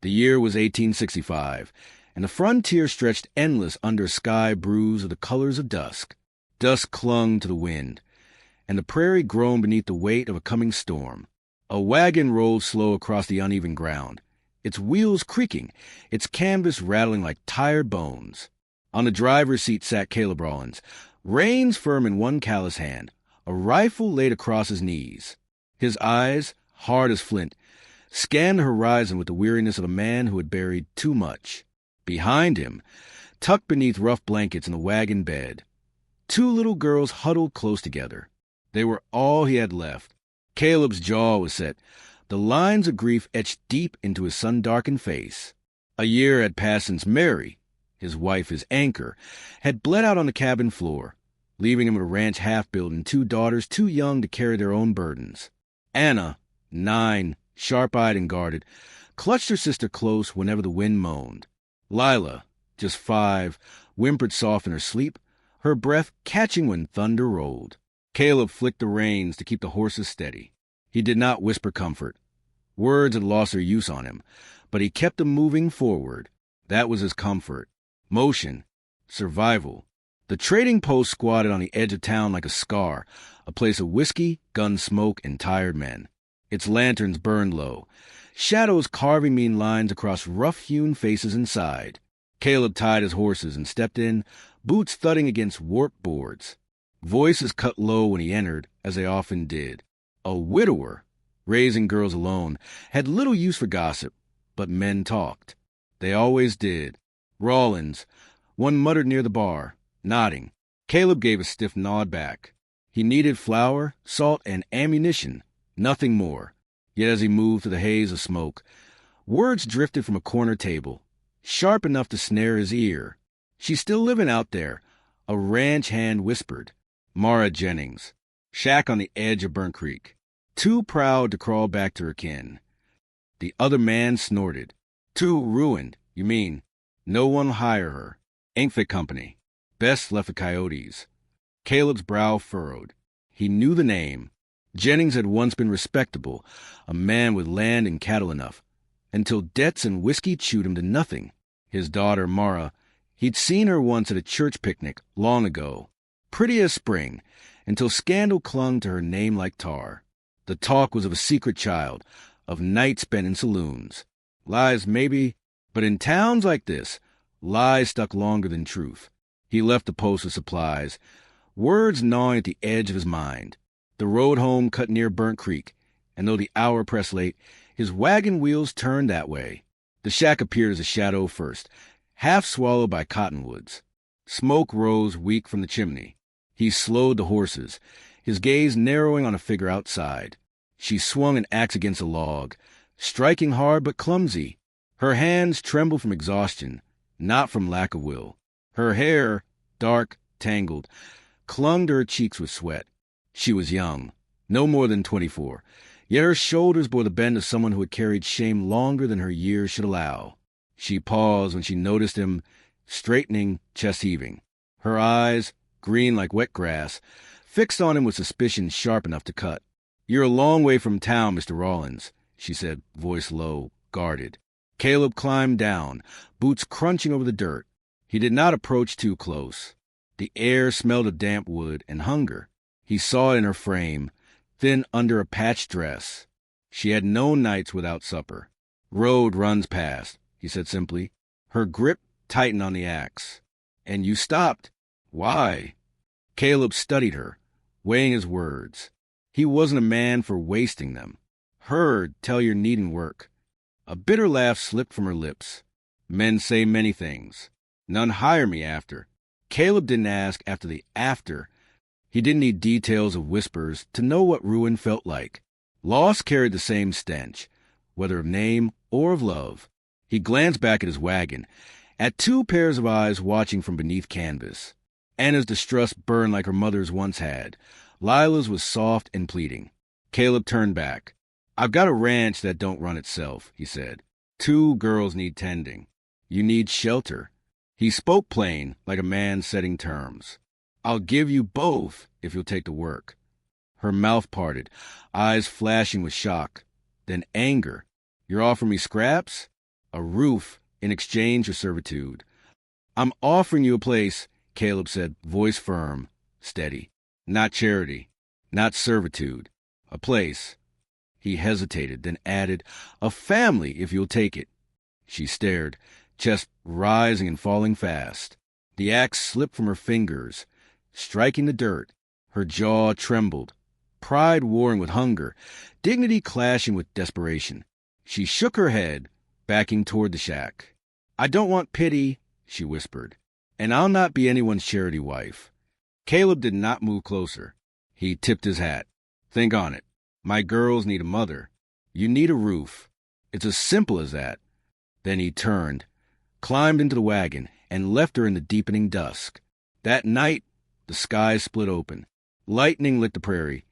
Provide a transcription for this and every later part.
The year was 1865, and the frontier stretched endless under a sky bruised with the colors of dusk. Dusk clung to the wind, and the prairie groaned beneath the weight of a coming storm. A wagon rolled slow across the uneven ground, its wheels creaking, its canvas rattling like tired bones. On the driver's seat sat Caleb Rawlins, reins firm in one callous hand, a rifle laid across his knees. His eyes, hard as flint, scanned the horizon with the weariness of a man who had buried too much. Behind him, tucked beneath rough blankets in the wagon bed, two little girls huddled close together. They were all he had left. Caleb's jaw was set, the lines of grief etched deep into his sun-darkened face. A year had passed since Mary, his wife, his anchor, had bled out on the cabin floor, leaving him with a ranch half-built and two daughters too young to carry their own burdens. Anna, 9, sharp-eyed and guarded, clutched her sister close whenever the wind moaned. Lila, just 5, whimpered soft in her sleep, her breath catching when thunder rolled. Caleb flicked the reins to keep the horses steady. He did not whisper comfort. Words had lost their use on him, but he kept them moving forward. That was his comfort. Motion. Survival. The trading post squatted on the edge of town like a scar, a place of whiskey, gun smoke, and tired men. Its lanterns burned low, shadows carving mean lines across rough-hewn faces inside. Caleb tied his horses and stepped in, boots thudding against warped boards. Voices cut low when he entered, as they often did. A widower, raising girls alone, had little use for gossip, but men talked. They always did. Rawlins, one muttered near the bar, nodding. Caleb gave a stiff nod back. He needed flour, salt, and ammunition, nothing more. Yet as he moved through the haze of smoke, words drifted from a corner table, sharp enough to snare his ear. "She's still living out there," a ranch hand whispered. Mara Jennings, shack on the edge of Burnt Creek, too proud to crawl back to her kin. The other man snorted. "Too ruined, you mean? No one'll hire her. Ain't fit company. Best left the coyotes." Caleb's brow furrowed. He knew the name. Jennings had once been respectable, a man with land and cattle enough, until debts and whiskey chewed him to nothing. His daughter, Mara, he'd seen her once at a church picnic long ago, pretty as spring, until scandal clung to her name like tar. The talk was of a secret child, of nights spent in saloons. Lies, maybe, but in towns like this, lies stuck longer than truth. He left the post of supplies, words gnawing at the edge of his mind. The road home cut near Burnt Creek, and though the hour pressed late, his wagon wheels turned that way. The shack appeared as a shadow first, half swallowed by cottonwoods. Smoke rose weak from the chimney. He slowed the horses, his gaze narrowing on a figure outside. She swung an axe against a log, striking hard but clumsy. Her hands trembled from exhaustion, not from lack of will. Her hair, dark, tangled, clung to her cheeks with sweat. She was young, no more than 24, yet her shoulders bore the bend of someone who had carried shame longer than her years should allow. She paused when she noticed him, straightening, chest heaving. Her eyes, green like wet grass, fixed on him with suspicion sharp enough to cut. "You're a long way from town, Mr. Rawlins," she said, voice low, guarded. Caleb climbed down, boots crunching over the dirt. He did not approach too close. The air smelled of damp wood and hunger. He saw it in her frame, thin under a patched dress. She had known nights without supper. "Road runs past," he said simply. Her grip tightened on the axe. "And you stopped. Why?" Caleb studied her, weighing his words. He wasn't a man for wasting them. "Heard tell you're needin' work." A bitter laugh slipped from her lips. "Men say many things. None hire me after." Caleb didn't ask after the after. He didn't need details of whispers to know what ruin felt like. Loss carried the same stench, whether of name or of love. He glanced back at his wagon, at two pairs of eyes watching from beneath canvas. Anna's distrust burned like her mother's once had. Lila's was soft and pleading. Caleb turned back. "I've got a ranch that don't run itself," he said. "2 girls need tending. You need shelter." He spoke plain, like a man setting terms. "I'll give you both if you'll take the work." Her mouth parted, eyes flashing with shock, then anger. "You're offering me scraps?" A roof in exchange for servitude. I'm offering you a place, Caleb said, voice firm, steady. Not charity, not servitude. A place. He hesitated, then added, a family, if you'll take it. She stared, chest rising and falling fast. The axe slipped from her fingers, striking the dirt. Her jaw trembled, pride warring with hunger, dignity clashing with desperation. She shook her head, backing toward the shack. I don't want pity, she whispered, and I'll not be anyone's charity wife. Caleb did not move closer. He tipped his hat. Think on it. My girls need a mother. You need a roof. It's as simple as that. Then he turned, climbed into the wagon, and left her in the deepening dusk. That night, the sky split open. Lightning lit the prairie.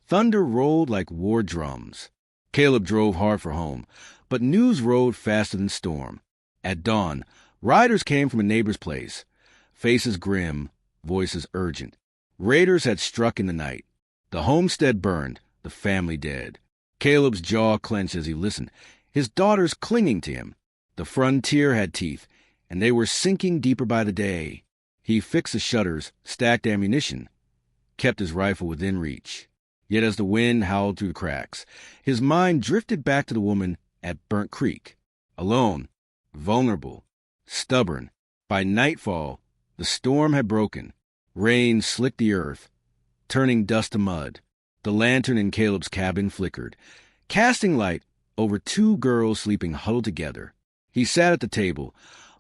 Thunder rolled like war drums. Caleb drove hard for home, but news rode faster than storm. At dawn, riders came from a neighbor's place, faces grim, voices urgent. Raiders had struck in the night. The homestead burned, the family dead. Caleb's jaw clenched as he listened, his daughters clinging to him. The frontier had teeth, and they were sinking deeper by the day. He fixed the shutters, stacked ammunition, kept his rifle within reach. Yet as the wind howled through the cracks, his mind drifted back to the woman at Burnt Creek. Alone, vulnerable, stubborn. By nightfall, the storm had broken. Rain slicked the earth, turning dust to mud. The lantern in Caleb's cabin flickered, casting light over two girls sleeping huddled together. He sat at the table,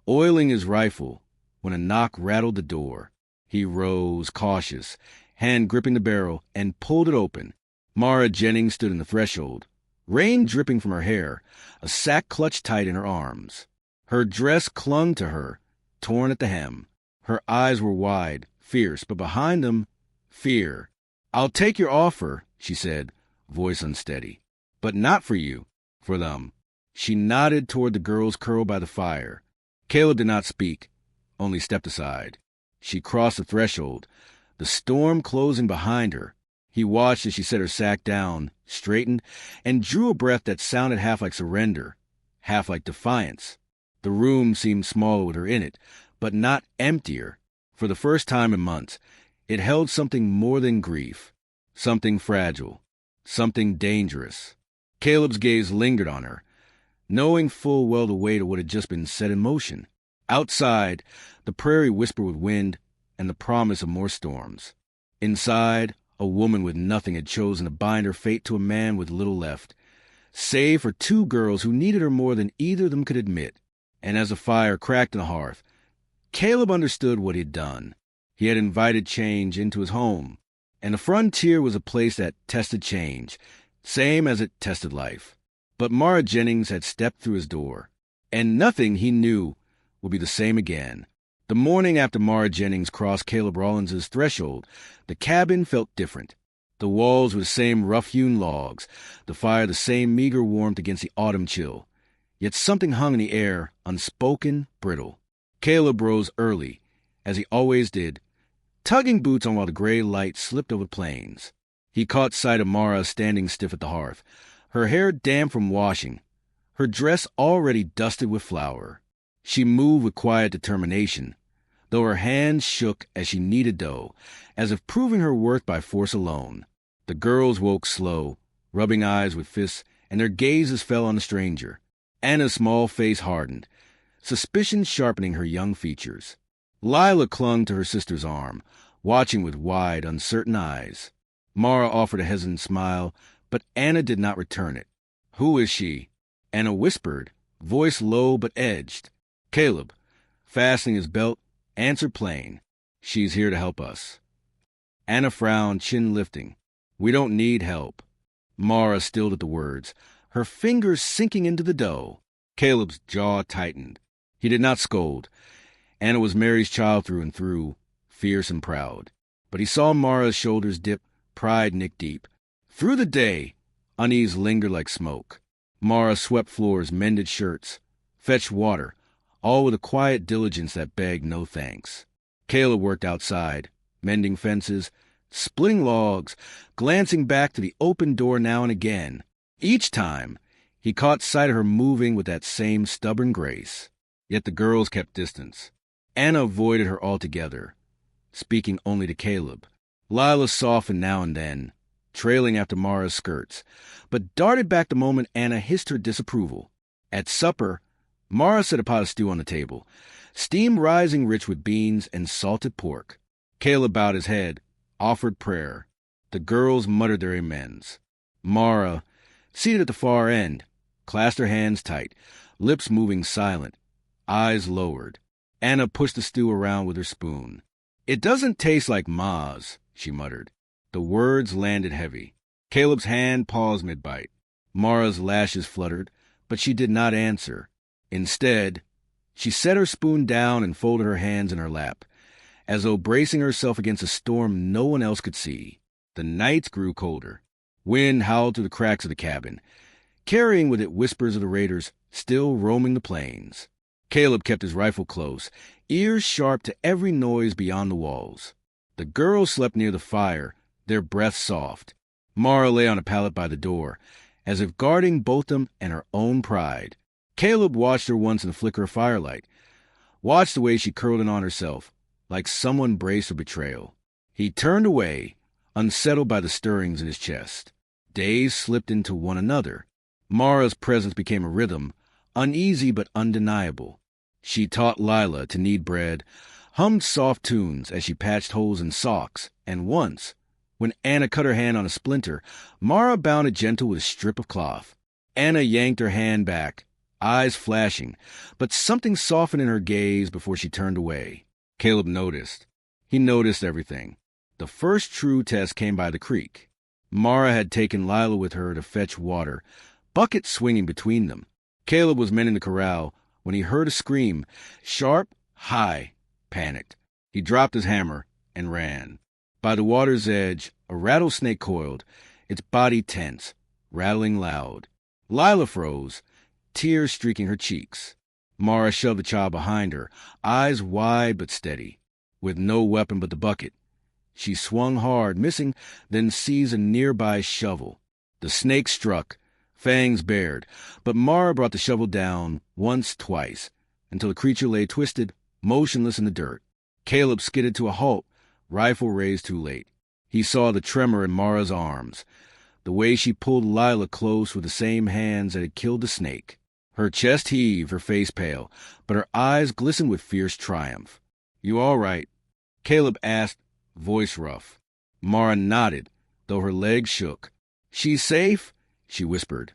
oiling his rifle, when a knock rattled the door. He rose, cautious, hand gripping the barrel, and pulled it open. Mara Jennings stood in the threshold, rain dripping from her hair, a sack clutched tight in her arms. Her dress clung to her, torn at the hem. Her eyes were wide, fierce, but behind them, fear. I'll take your offer, she said, voice unsteady. But not for you, for them. She nodded toward the girls curled by the fire. Caleb did not speak, only stepped aside. She crossed the threshold, the storm closing behind her. He watched as she set her sack down, straightened, and drew a breath that sounded half like surrender, half like defiance. The room seemed smaller with her in it, but not emptier. For the first time in months, it held something more than grief, something fragile, something dangerous. Caleb's gaze lingered on her, knowing full well the weight of what had just been set in motion. Outside, the prairie whispered with wind and the promise of more storms. Inside, a woman with nothing had chosen to bind her fate to a man with little left, save for two girls who needed her more than either of them could admit. And as the fire cracked in the hearth, Caleb understood what he had done. He had invited change into his home, and the frontier was a place that tested change, same as it tested life. But Mara Jennings had stepped through his door, and nothing, he knew, would be the same again. The morning after Mara Jennings crossed Caleb Rawlins's threshold, the cabin felt different. The walls were the same rough-hewn logs, the fire the same meager warmth against the autumn chill. Yet something hung in the air, unspoken, brittle. Caleb rose early, as he always did, tugging boots on while the gray light slipped over the plains. He caught sight of Mara standing stiff at the hearth, her hair damp from washing, her dress already dusted with flour. She moved with quiet determination, though her hands shook as she kneaded dough, as if proving her worth by force alone. The girls woke slow, rubbing eyes with fists, and their gazes fell on the stranger. Anna's small face hardened, suspicion sharpening her young features. Lila clung to her sister's arm, watching with wide, uncertain eyes. Mara offered a hesitant smile, but Anna did not return it. Who is she? Anna whispered, voice low but edged. Caleb, fastening his belt, answered plain. She's here to help us. Anna frowned, chin lifting. We don't need help. Mara stilled at the words, her fingers sinking into the dough. Caleb's jaw tightened. He did not scold. Anna was Mary's child through and through, fierce and proud. But he saw Mara's shoulders dip, pride nick deep. Through the day, unease lingered like smoke. Mara swept floors, mended shirts, fetched water, all with a quiet diligence that begged no thanks. Caleb worked outside, mending fences, splitting logs, glancing back to the open door now and again. Each time, He caught sight of her moving with that same stubborn grace. Yet the girls kept distance. Anna avoided her altogether, speaking only to Caleb. Lila softened now and then, trailing after Mara's skirts, but darted back the moment Anna hissed her disapproval. At supper, Mara set a pot of stew on the table, steam rising rich with beans and salted pork. Caleb bowed his head, offered prayer. The girls muttered their amens. Mara, seated at the far end, clasped her hands tight, lips moving silent, eyes lowered. Anna pushed the stew around with her spoon. "It doesn't taste like Ma's," she muttered. The words landed heavy. Caleb's hand paused mid-bite. Mara's lashes fluttered, but she did not answer. Instead, she set her spoon down and folded her hands in her lap, as though bracing herself against a storm no one else could see. The nights grew colder. Wind howled through the cracks of the cabin, carrying with it whispers of the raiders still roaming the plains. Caleb kept his rifle close, ears sharp to every noise beyond the walls. The girls slept near the fire, their breath soft. Mara lay on a pallet by the door, as if guarding both them and her own pride. Caleb watched her once in the flicker of firelight, watched the way she curled in on herself, like someone braced for betrayal. He turned away, unsettled by the stirrings in his chest. Days slipped into one another. Mara's presence became a rhythm, uneasy but undeniable. She taught Lila to knead bread, hummed soft tunes as she patched holes in socks, and once, when Anna cut her hand on a splinter, Mara bound it gentle with a strip of cloth. Anna yanked her hand back, eyes flashing, but something softened in her gaze before she turned away. Caleb noticed. He noticed everything. The first true test came by the creek. Mara had taken Lila with her to fetch water, buckets swinging between them. Caleb was mending the corral when he heard a scream, sharp, high, panicked. He dropped his hammer and ran. By the water's edge, a rattlesnake coiled, its body tense, rattling loud. Lila froze, tears streaking her cheeks. Mara shoved the child behind her, eyes wide but steady. With no weapon but the bucket, she swung hard, missing, then seized a nearby shovel. The snake struck, fangs bared, but Mara brought the shovel down once, twice, until the creature lay twisted, motionless in the dirt. Caleb skidded to a halt, rifle raised too late. He saw the tremor in Mara's arms, the way she pulled Lila close with the same hands that had killed the snake. Her chest heaved, her face pale, but her eyes glistened with fierce triumph. "You all right?" Caleb asked, voice rough. Mara nodded, though her legs shook. "She's safe?" she whispered,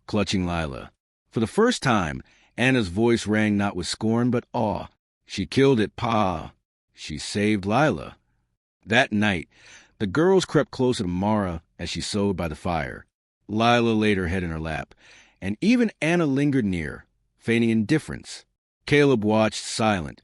clutching Lila. For the first time, Anna's voice rang not with scorn but awe. "She killed it, Pa. She saved Lila." That night, the girls crept closer to Mara as she sewed by the fire. Lila laid her head in her lap, and even Anna lingered near, feigning indifference. Caleb watched, silent,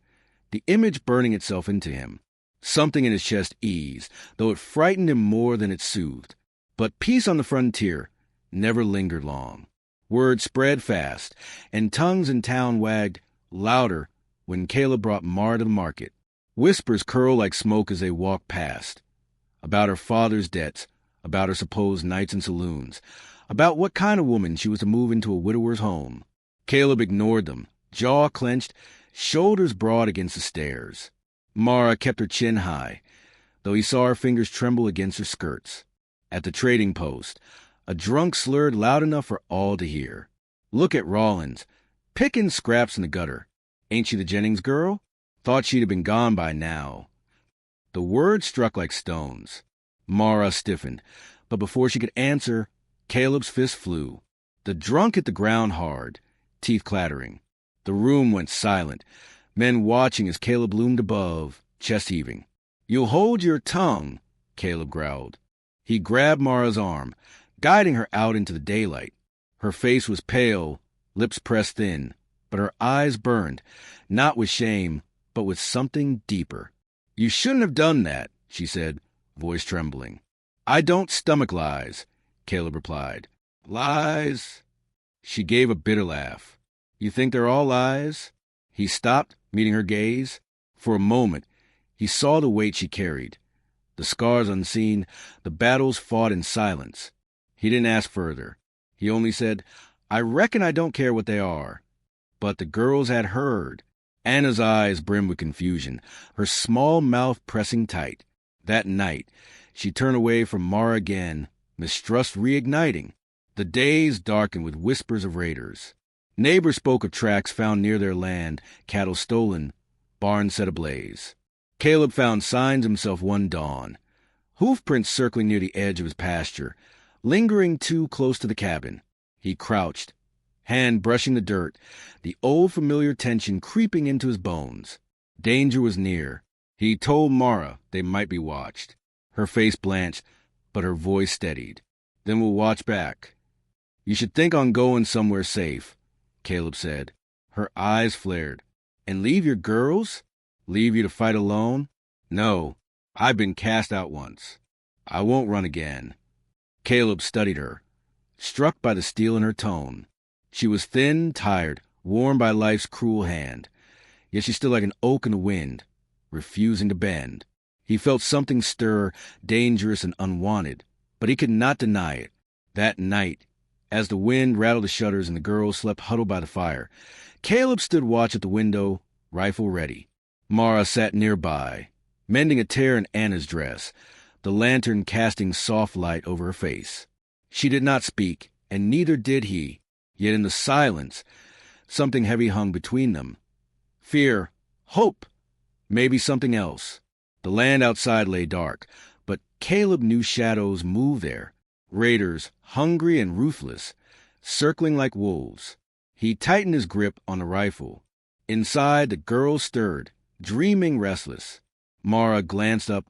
the image burning itself into him. Something in his chest eased, though it frightened him more than it soothed. But peace on the frontier never lingered long. Word spread fast, and tongues in town wagged louder when Caleb brought Mara to the market. Whispers curled like smoke as they walked past, about her father's debts, about her supposed nights in saloons, about what kind of woman she was to move into a widower's home. Caleb ignored them, jaw clenched, shoulders broad against the stairs. Mara kept her chin high, though he saw her fingers tremble against her skirts. At the trading post, a drunk slurred loud enough for all to hear. "Look at Rawlins, picking scraps in the gutter. Ain't she the Jennings girl? Thought she'd have been gone by now." The words struck like stones. Mara stiffened, but before she could answer, Caleb's fist flew. The drunk hit the ground hard, teeth clattering. The room went silent, men watching as Caleb loomed above, chest heaving. "You'll hold your tongue," Caleb growled. He grabbed Mara's arm, guiding her out into the daylight. Her face was pale, lips pressed thin, but her eyes burned, not with shame, but with something deeper. "You shouldn't have done that," she said, voice trembling. "I don't stomach lies," Caleb replied. "Lies?" She gave a bitter laugh. "You think they're all lies?" He stopped, meeting her gaze. For a moment, he saw the weight she carried, the scars unseen, the battles fought in silence. He didn't ask further. He only said, I reckon I don't care what they are. But the girls had heard. Anna's eyes brimmed with confusion, her small mouth pressing tight. That night, she turned away from Mara again, mistrust reigniting. The days darkened with whispers of raiders. Neighbors spoke of tracks found near their land, cattle stolen, barns set ablaze. Caleb found signs himself one dawn. Hoofprints circling near the edge of his pasture, lingering too close to the cabin. He crouched, hand brushing the dirt, the old familiar tension creeping into his bones. Danger was near. He told Mara they might be watched. Her face blanched, but her voice steadied. Then we'll watch back. You should think on going somewhere safe, Caleb said. Her eyes flared. And leave your girls? Leave you to fight alone? No, I've been cast out once. I won't run again. Caleb studied her, struck by the steel in her tone. She was thin, tired, worn by life's cruel hand, yet she stood like an oak in the wind, refusing to bend. He felt something stir, dangerous and unwanted, but he could not deny it. That night, as the wind rattled the shutters and the girls slept huddled by the fire, Caleb stood watch at the window, rifle ready. Mara sat nearby, mending a tear in Anna's dress, the lantern casting soft light over her face. She did not speak, and neither did he. Yet in the silence, something heavy hung between them. Fear, hope, maybe something else. The land outside lay dark, but Caleb knew shadows move there. Raiders, hungry and ruthless, circling like wolves. He tightened his grip on the rifle. Inside, the girl stirred, dreaming restless. Mara glanced up,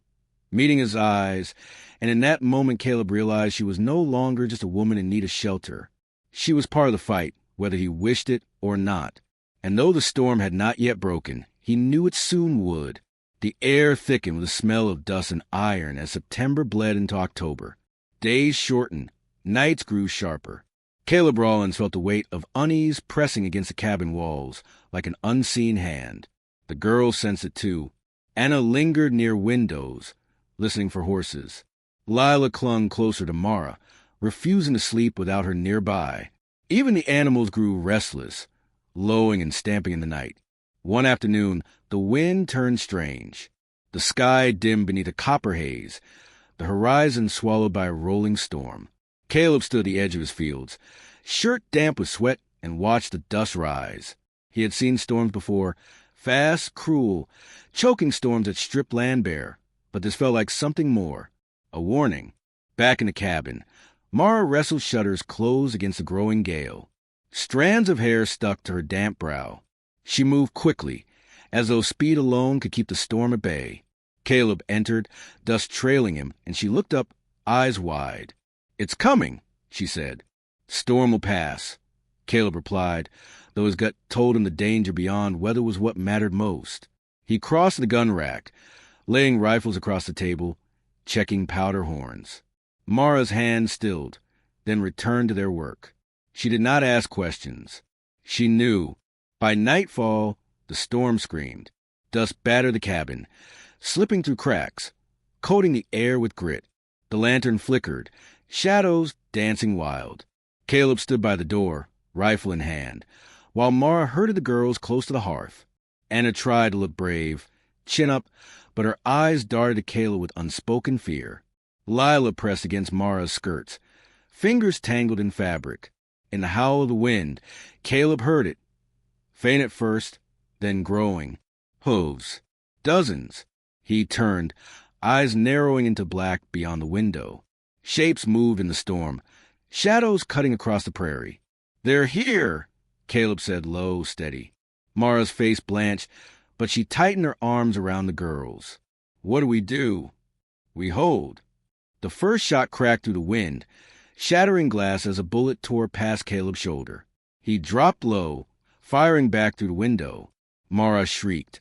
meeting his eyes, and in that moment Caleb realized she was no longer just a woman in need of shelter. She was part of the fight, whether he wished it or not. And though the storm had not yet broken, he knew it soon would. The air thickened with the smell of dust and iron as September bled into October. Days shortened, nights grew sharper. Caleb Rawlins felt the weight of unease pressing against the cabin walls like an unseen hand. The girls sensed it too. Anna lingered near windows, listening for horses. Lila clung closer to Mara, refusing to sleep without her nearby. Even the animals grew restless, lowing and stamping in the night. One afternoon, the wind turned strange. The sky dimmed beneath a copper haze, the horizon swallowed by a rolling storm. Caleb stood at the edge of his fields, shirt damp with sweat, and watched the dust rise. He had seen storms before, fast, cruel, choking storms that stripped land bare, but this felt like something more, a warning. Back in the cabin, Mara wrestled shutters closed against the growing gale. Strands of hair stuck to her damp brow. She moved quickly, as though speed alone could keep the storm at bay. Caleb entered, dust trailing him, and she looked up, eyes wide. "It's coming," she said. "Storm will pass," Caleb replied, though his gut told him the danger beyond weather was what mattered most. He crossed the gun rack, laying rifles across the table, checking powder horns. Mara's hand stilled, then returned to their work. She did not ask questions. She knew. By nightfall, the storm screamed. Dust battered the cabin, slipping through cracks, coating the air with grit. The lantern flickered, shadows dancing wild. Caleb stood by the door, rifle in hand, while Mara herded the girls close to the hearth. Anna tried to look brave, chin up, but her eyes darted at Caleb with unspoken fear. Lila pressed against Mara's skirts, fingers tangled in fabric. In the howl of the wind, Caleb heard it. Faint at first, then growing. Hooves. Dozens. He turned, eyes narrowing into black beyond the window. Shapes moved in the storm, shadows cutting across the prairie. "They're here," Caleb said low, steady. Mara's face blanched, but she tightened her arms around the girls. "What do we do?" "We hold." The first shot cracked through the wind, shattering glass as a bullet tore past Caleb's shoulder. He dropped low, firing back through the window. Mara shrieked,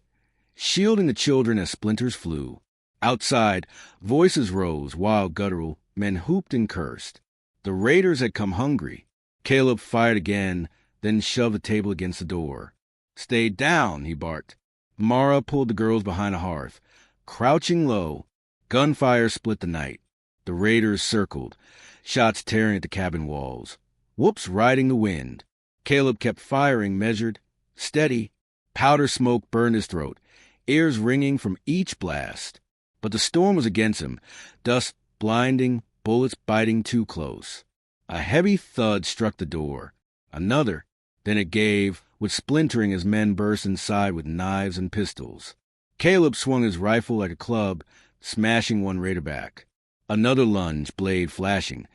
shielding the children as splinters flew. Outside, voices rose, wild, guttural. Men whooped and cursed. The raiders had come hungry. Caleb fired again, then shoved the table against the door. "Stay down," he barked. Mara pulled the girls behind a hearth. Crouching low, gunfire split the night. The raiders circled, shots tearing at the cabin walls. whoops riding the wind. Caleb kept firing, measured, steady. Powder smoke burned his throat, ears ringing from each blast. But the storm was against him, dust blinding, bullets biting too close. A heavy thud struck the door. Another. Then it gave, with splintering as men burst inside with knives and pistols. Caleb swung his rifle like a club, smashing one raider back. Another lunge, blade flashing.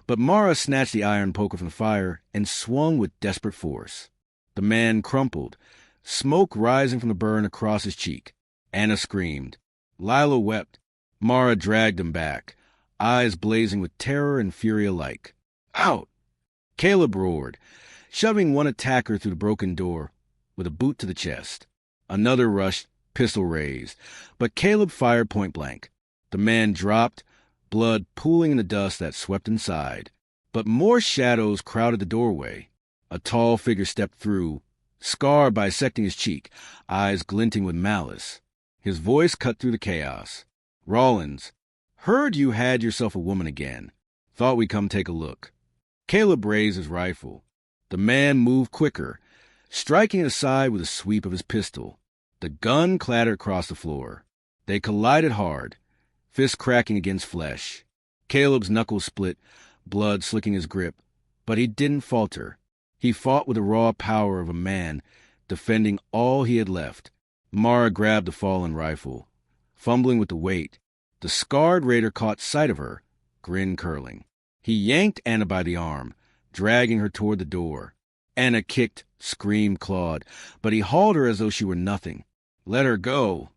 But Mara snatched the iron poker from the fire and swung with desperate force. The man crumpled, smoke rising from the burn across his cheek. Anna screamed. Lila wept. Mara dragged him back, eyes blazing with terror and fury alike. Out! Caleb roared, shoving one attacker through the broken door with a boot to the chest. Another rushed, pistol raised, but Caleb fired point blank. The man dropped, blood pooling in the dust that swept inside. But more shadows crowded the doorway. A tall figure stepped through, scar bisecting his cheek, eyes glinting with malice. His voice cut through the chaos. Rollins, heard you had yourself a woman again. Thought we'd come take a look. Caleb raised his rifle. The man moved quicker, striking it aside with a sweep of his pistol. The gun clattered across the floor. They collided hard, fists cracking against flesh. Caleb's knuckles split, blood slicking his grip, but he didn't falter. He fought with the raw power of a man, defending all he had left. Mara grabbed the fallen rifle, fumbling with the weight. The scarred raider caught sight of her, grin curling. He yanked Anna by the arm, dragging her toward the door. Anna kicked, screamed, clawed, but he hauled her as though she were nothing. Let her go.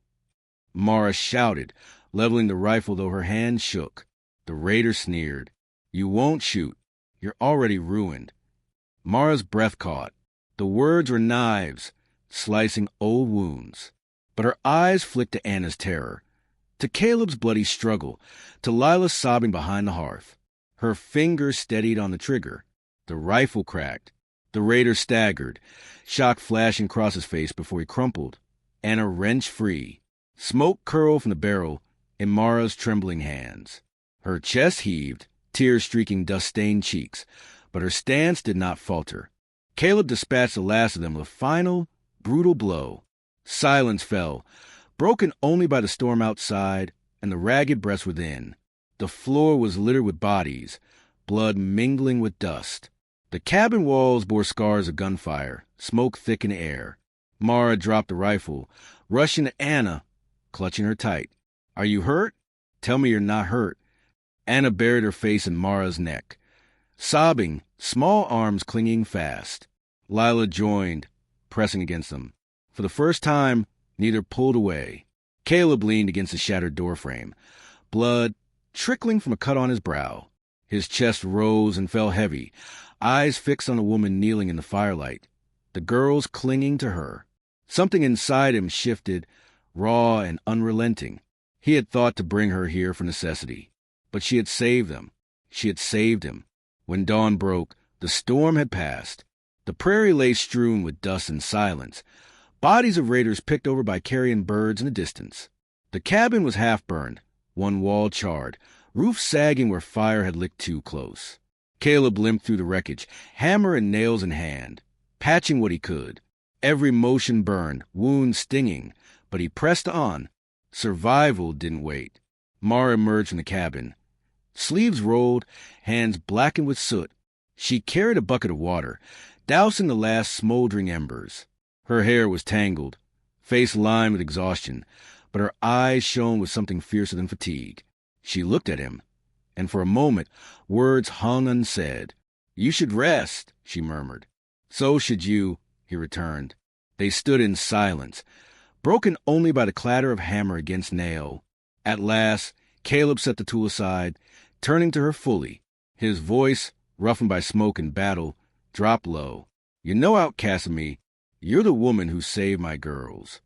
Mara shouted, leveling the rifle though her hand shook. The raider sneered. You won't shoot. You're already ruined. Mara's breath caught. The words were knives, slicing old wounds. But her eyes flicked to Anna's terror, to Caleb's bloody struggle, to Lila sobbing behind the hearth. Her fingers steadied on the trigger. The rifle cracked. The raider staggered, shock flashing across his face before he crumpled. Anna wrenched free. Smoke curled from the barrel in Mara's trembling hands. Her chest heaved, tears streaking dust-stained cheeks, but her stance did not falter. Caleb dispatched the last of them with a final, brutal blow. Silence fell, broken only by the storm outside and the ragged breaths within. The floor was littered with bodies, blood mingling with dust. The cabin walls bore scars of gunfire, smoke thick in the air. Mara dropped the rifle, rushing to Anna, clutching her tight. Are you hurt? Tell me you're not hurt. Anna buried her face in Mara's neck, sobbing, small arms clinging fast. Lila joined, pressing against them. For the first time, neither pulled away. Caleb leaned against the shattered doorframe, blood trickling from a cut on his brow. His chest rose and fell heavy, eyes fixed on a woman kneeling in the firelight, the girls clinging to her. Something inside him shifted, raw and unrelenting. He had thought to bring her here for necessity, but she had saved them. She had saved him. When dawn broke, the storm had passed. The prairie lay strewn with dust and silence, bodies of raiders picked over by carrion birds in the distance. The cabin was half burned, one wall charred, roof sagging where fire had licked too close. Caleb limped through the wreckage, hammer and nails in hand, patching what he could. Every motion burned, wounds stinging, but he pressed on. Survival didn't wait. Mara emerged from the cabin. Sleeves rolled, hands blackened with soot. She carried a bucket of water, dousing the last smoldering embers. Her hair was tangled, face lined with exhaustion, but her eyes shone with something fiercer than fatigue. She looked at him, and for a moment words hung unsaid. You should rest, she murmured. So should you, he returned. They stood in silence, broken only by the clatter of hammer against nail. At last, Caleb set the tool aside, turning to her fully. His voice, roughened by smoke and battle, dropped low. You know, Outcast of me, you're the woman who saved my girls.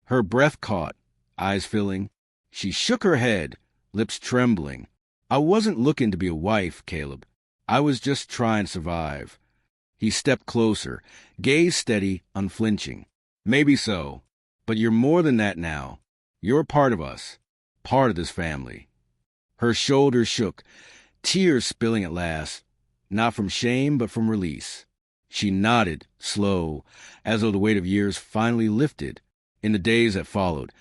Her breath caught, eyes filling. She shook her head, lips trembling. I wasn't looking to be a wife, Caleb. I was just trying to survive. He stepped closer, gaze steady, unflinching. Maybe so, but you're more than that now. You're a part of us, part of this family. Her shoulders shook, tears spilling at last, not from shame, but from release. She nodded, slow, as though the weight of years finally lifted. In the days that followed,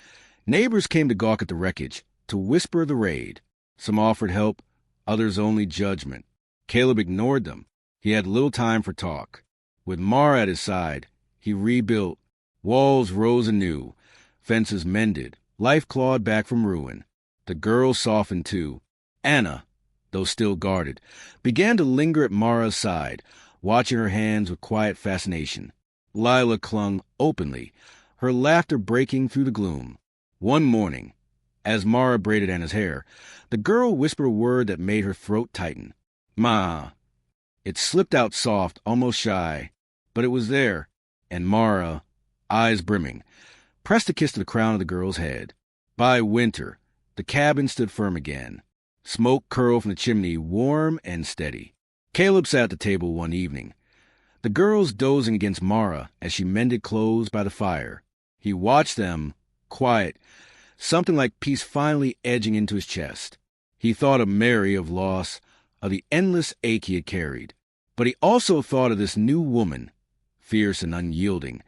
neighbors came to gawk at the wreckage, to whisper the raid. Some offered help, others only judgment. Caleb ignored them. He had little time for talk. With Mara at his side, he rebuilt. Walls rose anew, fences mended, life clawed back from ruin. The girls softened too. Anna, though still guarded, began to linger at Mara's side, watching her hands with quiet fascination. Lila clung openly, her laughter breaking through the gloom. One morning, as Mara braided Anna's hair, the girl whispered a word that made her throat tighten. Ma. It slipped out soft, almost shy, but it was there, and Mara, eyes brimming, pressed a kiss to the crown of the girl's head. By winter, the cabin stood firm again. Smoke curled from the chimney, warm and steady. Caleb sat at the table one evening, the girls dozing against Mara as she mended clothes by the fire. He watched them, quiet, something like peace finally edging into his chest. He thought of Mary, of loss, of the endless ache he had carried. But he also thought of this new woman, fierce and unyielding,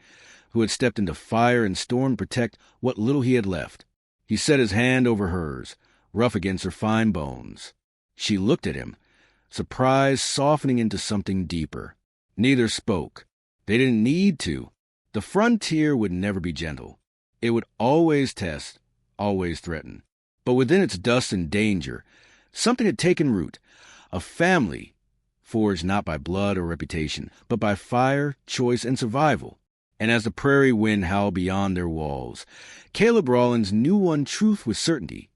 who had stepped into fire and storm to protect what little he had left. He set his hand over hers, rough against her fine bones. She looked at him, surprise softening into something deeper. Neither spoke. They didn't need to. The frontier would never be gentle. It would always test, always threaten. But within its dust and danger, something had taken root. A family, forged not by blood or reputation, but by fire, choice, and survival. And as the prairie wind howled beyond their walls, Caleb Rawlins knew one truth with certainty.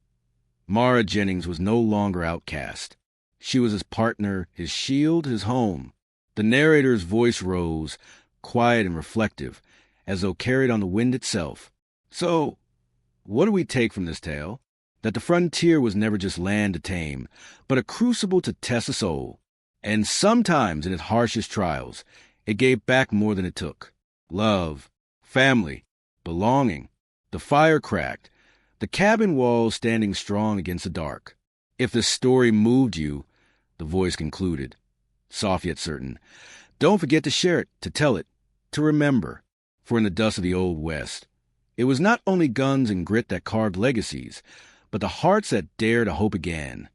Mara Jennings was no longer outcast. She was his partner, his shield, his home. The narrator's voice rose, quiet and reflective, as though carried on the wind itself. So, what do we take from this tale? That the frontier was never just land to tame, but a crucible to test the soul. And sometimes, in its harshest trials, it gave back more than it took. Love, family, belonging. The fire cracked, the cabin walls standing strong against the dark. If the story moved you, the voice concluded, soft yet certain, don't forget to share it, to tell it, to remember. For in the dust of the Old West, it was not only guns and grit that carved legacies, but the hearts that dare to hope again.